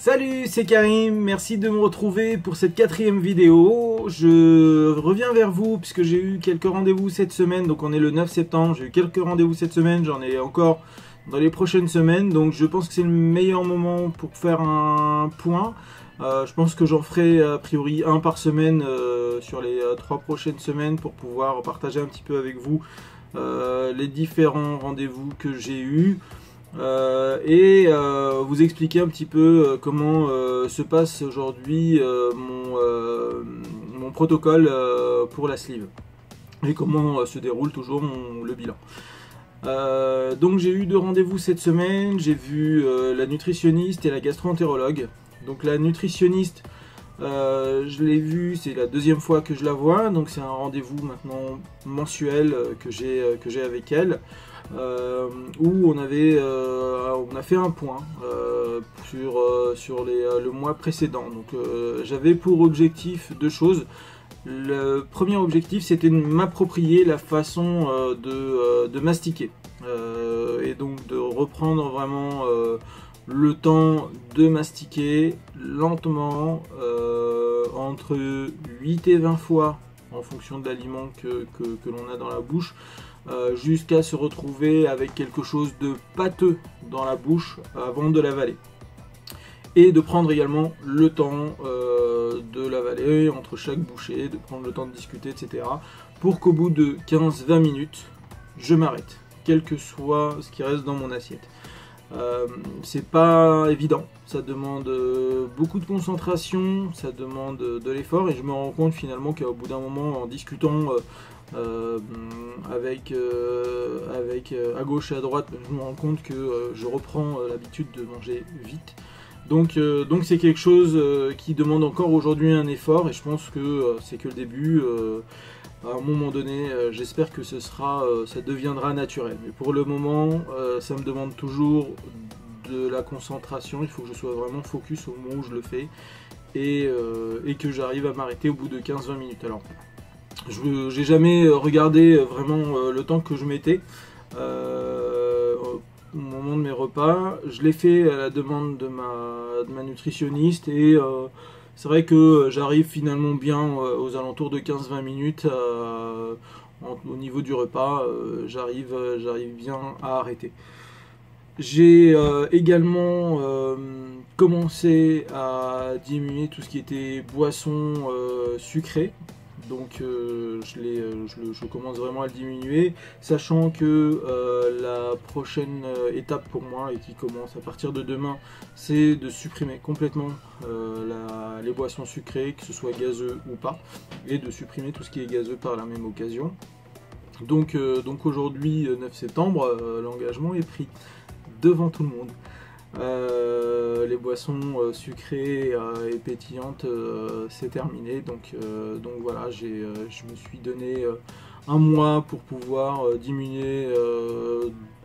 Salut, c'est Karim, merci de me retrouver pour cette 4e vidéo. Je reviens vers vous puisque j'ai eu quelques rendez-vous cette semaine, donc on est le 9 septembre, j'ai eu quelques rendez-vous cette semaine, j'en ai encore dans les prochaines semaines, donc je pense que c'est le meilleur moment pour faire un point. Je pense que j'en ferai a priori un par semaine sur les 3 prochaines semaines pour pouvoir partager un petit peu avec vous les différents rendez-vous que j'ai eus. Et vous expliquer un petit peu comment se passe aujourd'hui mon protocole pour la sleeve et comment se déroule toujours le bilan. Donc j'ai eu 2 rendez-vous cette semaine, j'ai vu la nutritionniste et la gastro-entérologue. Donc la nutritionniste, je l'ai vue, c'est la 2e fois que je la vois, donc c'est un rendez-vous maintenant mensuel que j'ai avec elle. Où on a fait un point sur le mois précédent. Donc j'avais pour objectif 2 choses. Le premier objectif, c'était de m'approprier la façon de mastiquer et donc de reprendre vraiment le temps de mastiquer lentement entre 8 et 20 fois en fonction de l'aliment que l'on a dans la bouche, jusqu'à se retrouver avec quelque chose de pâteux dans la bouche avant de l'avaler. Et de prendre également le temps de l'avaler entre chaque bouchée, de prendre le temps de discuter, etc. pour qu'au bout de 15-20 minutes, je m'arrête, quel que soit ce qui reste dans mon assiette. C'est pas évident, ça demande beaucoup de concentration, ça demande de l'effort, et je me rends compte finalement qu'au bout d'un moment, en discutant avec à gauche et à droite, je me rends compte que je reprends l'habitude de manger vite. Donc c'est quelque chose qui demande encore aujourd'hui un effort, et je pense que c'est que le début. À un moment donné, j'espère que ça deviendra naturel. Mais pour le moment, ça me demande toujours de la concentration. Il faut que je sois vraiment focus au moment où je le fais et que j'arrive à m'arrêter au bout de 15-20 minutes. Alors, j'ai jamais regardé vraiment le temps que je mettais au moment de mes repas. Je l'ai fait à la demande de ma nutritionniste, et c'est vrai que j'arrive finalement bien aux alentours de 15-20 minutes au niveau du repas, j'arrive bien à arrêter. J'ai également commencé à diminuer tout ce qui était boissons sucrées. Donc je commence vraiment à le diminuer, sachant que la prochaine étape pour moi, et qui commence à partir de demain, c'est de supprimer complètement les boissons sucrées, que ce soit gazeux ou pas, et de supprimer tout ce qui est gazeux par la même occasion. Donc aujourd'hui, 9 septembre, l'engagement est pris devant tout le monde. Les boissons sucrées et pétillantes, c'est terminé, donc voilà, je me suis donné un mois pour pouvoir diminuer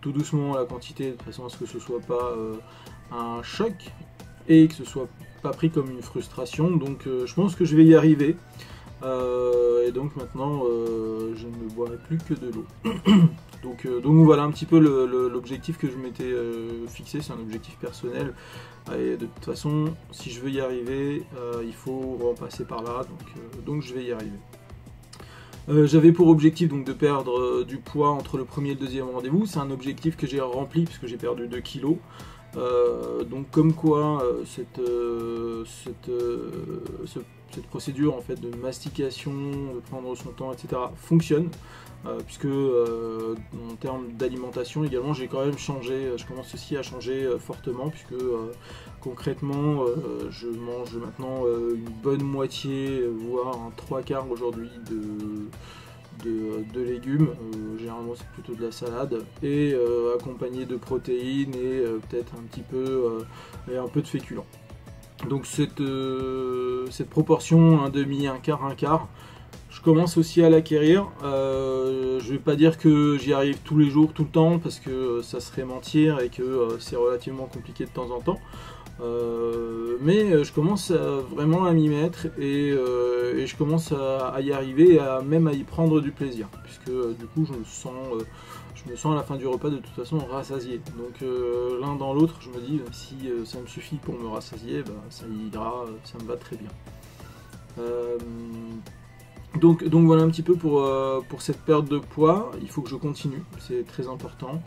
tout doucement la quantité, de façon à ce que ce soit pas un choc et que ce soit pas pris comme une frustration. Donc je pense que je vais y arriver, et donc maintenant je ne boirai plus que de l'eau. Donc voilà un petit peu l'objectif que je m'étais fixé. C'est un objectif personnel, et de toute façon, si je veux y arriver, il faut en passer par là, donc je vais y arriver. J'avais pour objectif donc de perdre du poids entre le premier et le 2e rendez-vous. C'est un objectif que j'ai rempli puisque j'ai perdu 2 kilos. Donc comme quoi cette procédure en fait de mastication, de prendre son temps, etc. fonctionne, puisque en termes d'alimentation également, j'ai quand même changé. Je commence aussi à changer fortement, puisque concrètement je mange maintenant une bonne moitié, voire un 3/4 aujourd'hui de légumes. Généralement c'est plutôt de la salade, et accompagné de protéines et peut-être un petit peu et un peu de féculents. Donc cette proportion 1/2, 1/4, 1/4, je commence aussi à l'acquérir. Je vais pas dire que j'y arrive tous les jours, tout le temps, parce que ça serait mentir, et que c'est relativement compliqué de temps en temps. Mais je commence vraiment à m'y mettre et je commence à y arriver, même à y prendre du plaisir, puisque du coup je me sens à la fin du repas de toute façon rassasié. Donc l'un dans l'autre, je me dis si ça me suffit pour me rassasier, bah, ça ira, ça me va très bien. Donc voilà un petit peu pour cette perte de poids. Il faut que je continue, c'est très important.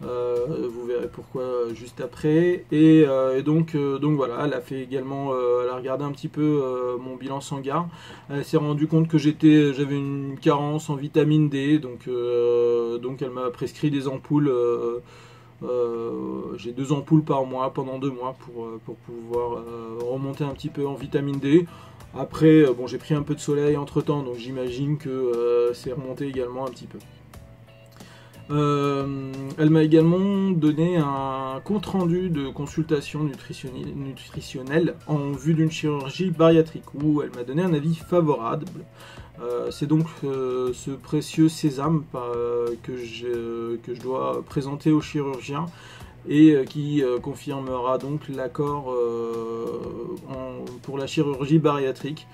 Vous verrez pourquoi juste après. Et donc voilà, elle a fait également, elle a regardé un petit peu mon bilan sanguin. Elle s'est rendue compte que j'avais une carence en vitamine D, donc elle m'a prescrit des ampoules. J'ai 2 ampoules par mois pendant 2 mois pour pouvoir remonter un petit peu en vitamine D. Après, bon, j'ai pris un peu de soleil entre temps, donc j'imagine que c'est remonté également un petit peu. Elle m'a également donné un compte-rendu de consultation nutritionnelle en vue d'une chirurgie bariatrique, où elle m'a donné un avis favorable. C'est donc ce précieux sésame que je dois présenter au chirurgien et qui confirmera donc l'accord pour la chirurgie bariatrique.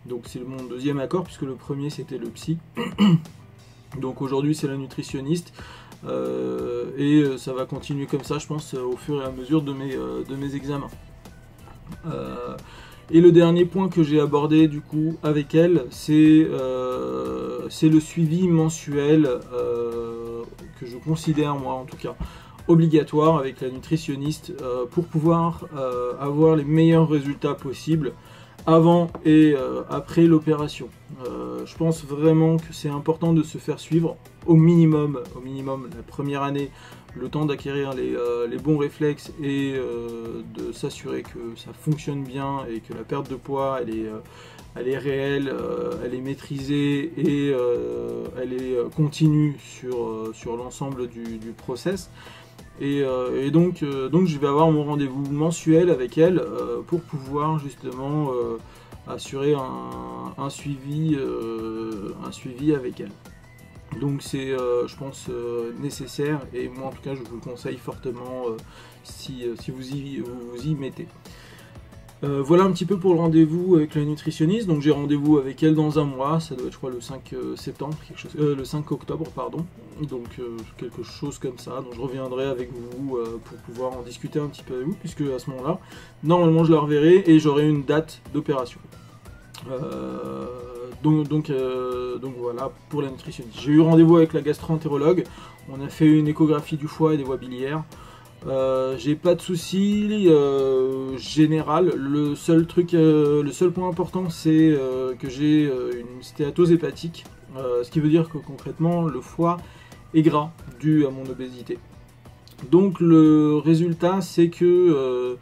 Donc c'est mon deuxième accord, puisque le premier c'était le psy. Donc aujourd'hui c'est la nutritionniste et ça va continuer comme ça, je pense, au fur et à mesure de mes examens. Et le dernier point que j'ai abordé du coup avec elle, c'est le suivi mensuel que je considère, moi en tout cas, obligatoire avec la nutritionniste pour pouvoir avoir les meilleurs résultats possibles avant et après l'opération. Je pense vraiment que c'est important de se faire suivre au minimum la première année, le temps d'acquérir les bons réflexes et de s'assurer que ça fonctionne bien et que la perte de poids elle est réelle, elle est maîtrisée et elle est continue sur l'ensemble du process. Et donc je vais avoir mon rendez-vous mensuel avec elle pour pouvoir justement assurer un suivi avec elle. Donc c'est je pense nécessaire, et moi en tout cas je vous le conseille fortement si vous y mettez. Voilà un petit peu pour le rendez-vous avec la nutritionniste. Donc j'ai rendez-vous avec elle dans un mois, ça doit être je crois le 5 septembre, le 5 octobre pardon. Donc quelque chose comme ça. Donc je reviendrai avec vous pour pouvoir en discuter un petit peu avec vous, puisque à ce moment-là, normalement je la reverrai et j'aurai une date d'opération. Donc voilà pour la nutritionniste. J'ai eu rendez-vous avec la gastro-entérologue. On a fait une échographie du foie et des voies biliaires. J'ai pas de soucis général. Le seul point important, c'est que j'ai une stéatose hépatique, ce qui veut dire que concrètement le foie est gras dû à mon obésité. Donc le résultat, c'est que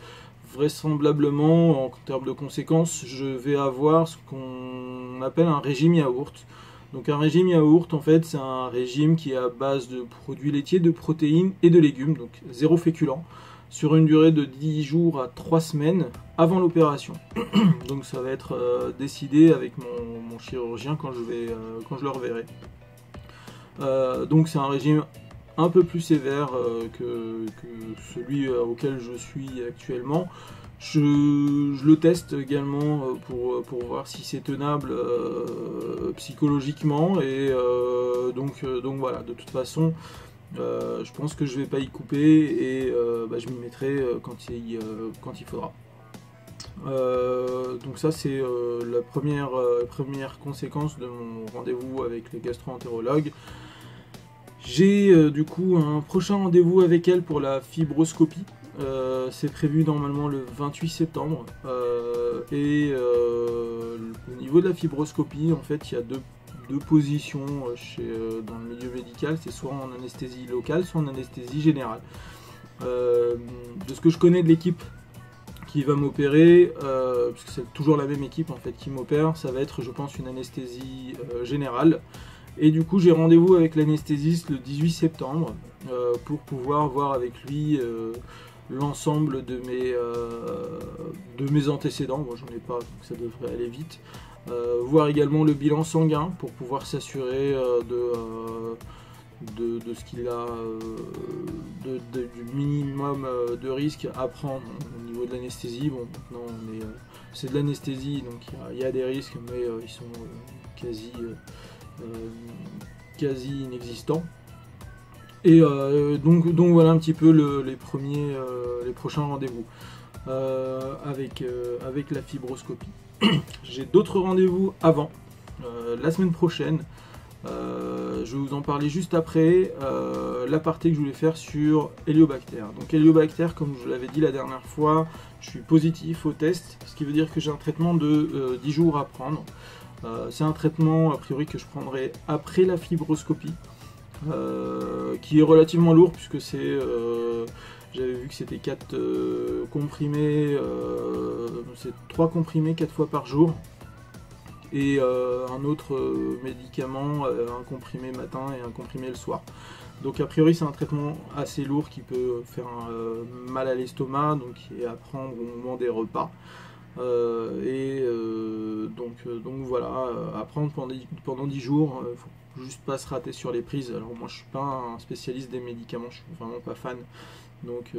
vraisemblablement, en termes de conséquences, je vais avoir ce qu'on appelle un régime yaourt. Donc un régime yaourt, en fait, c'est un régime qui est à base de produits laitiers, de protéines et de légumes, donc 0 féculent, sur une durée de 10 jours à 3 semaines avant l'opération. Donc ça va être décidé avec mon chirurgien quand je le reverrai. Donc c'est un régime un peu plus sévère que celui auquel je suis actuellement. Je le teste également pour voir si c'est tenable psychologiquement, et donc voilà, de toute façon je pense que je vais pas y couper, et je m'y mettrai quand il faudra. Donc ça c'est la première conséquence de mon rendez-vous avec les gastro-entérologues. J'ai du coup un prochain rendez-vous avec elle pour la fibroscopie. C'est prévu normalement le 28 septembre. Et au niveau de la fibroscopie, en fait, il y a deux positions dans le milieu médical. C'est soit en anesthésie locale, soit en anesthésie générale. De ce que je connais de l'équipe qui va m'opérer, parce que c'est toujours la même équipe en fait qui m'opère, ça va être, je pense, une anesthésie générale. Et du coup j'ai rendez-vous avec l'anesthésiste le 18 septembre pour pouvoir voir avec lui l'ensemble de mes antécédents. Moi j'en ai pas, donc ça devrait aller vite. Voir également le bilan sanguin pour pouvoir s'assurer de ce qu'il a, du minimum de risque à prendre au niveau de l'anesthésie. Bon, maintenant c'est de l'anesthésie, donc il y a des risques, mais ils sont quasi inexistants. Et donc voilà un petit peu les prochains rendez-vous avec la fibroscopie. J'ai d'autres rendez-vous avant, la semaine prochaine. Je vais vous en parler juste après l'aparté que je voulais faire sur Héliobacter. Donc Héliobacter, comme je vous l'avais dit la dernière fois, je suis positif au test, ce qui veut dire que j'ai un traitement de 10 jours à prendre. C'est un traitement a priori que je prendrai après la fibroscopie, qui est relativement lourd puisque c'est j'avais vu que c'était 4 comprimés, c'est 3 comprimés 4 fois par jour, et un autre médicament, un comprimé matin et un comprimé le soir. Donc a priori c'est un traitement assez lourd qui peut faire mal à l'estomac, donc qui est à prendre au moment des repas. Donc voilà, à prendre pendant 10 jours, faut juste pas se rater sur les prises. Alors moi je suis pas un spécialiste des médicaments, je suis vraiment pas fan, donc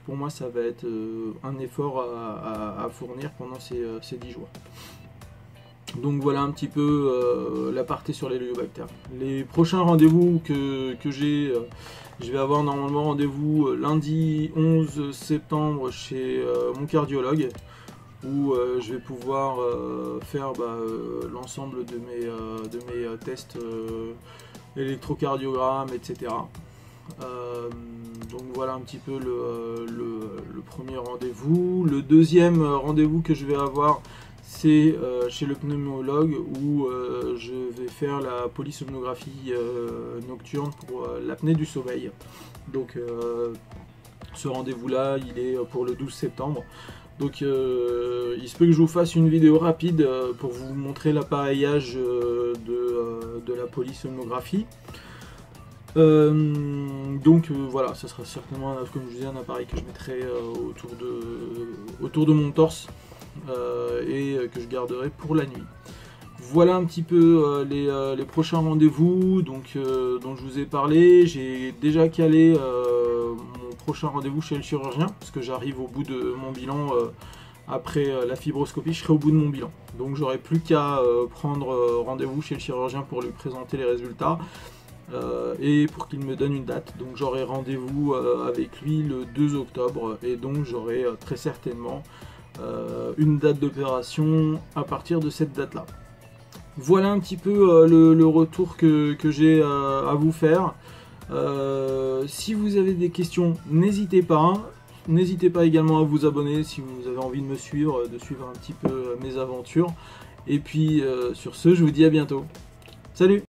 pour moi ça va être un effort à fournir pendant ces 10 jours. Donc voilà un petit peu l'aparté sur les Héliobacter. Les prochains rendez-vous que j'ai, je vais avoir normalement rendez-vous lundi 11 septembre chez mon cardiologue, où je vais pouvoir faire l'ensemble de mes tests électrocardiogramme, etc. Donc voilà un petit peu le premier rendez-vous. Le deuxième rendez-vous que je vais avoir, c'est chez le pneumologue, où je vais faire la polysomnographie nocturne pour l'apnée du sommeil. Donc ce rendez-vous là il est pour le 12 septembre. Donc il se peut que je vous fasse une vidéo rapide pour vous montrer l'appareillage de la polysomnographie. Voilà, ça sera certainement, comme je vous disais, un appareil que je mettrai autour de mon torse et que je garderai pour la nuit. Voilà un petit peu les prochains rendez-vous dont je vous ai parlé. J'ai déjà calé mon prochain rendez-vous chez le chirurgien, parce que j'arrive au bout de mon bilan. Après la fibroscopie, je serai au bout de mon bilan. Donc j'aurai plus qu'à prendre rendez-vous chez le chirurgien pour lui présenter les résultats. Et pour qu'il me donne une date. Donc j'aurai rendez-vous avec lui le 2 octobre, et donc j'aurai très certainement une date d'opération à partir de cette date là. Voilà un petit peu le retour que j'ai à vous faire. Si vous avez des questions, n'hésitez pas. N'hésitez pas également à vous abonner si vous avez envie de me suivre, de suivre un petit peu mes aventures. Et puis sur ce, je vous dis à bientôt. Salut!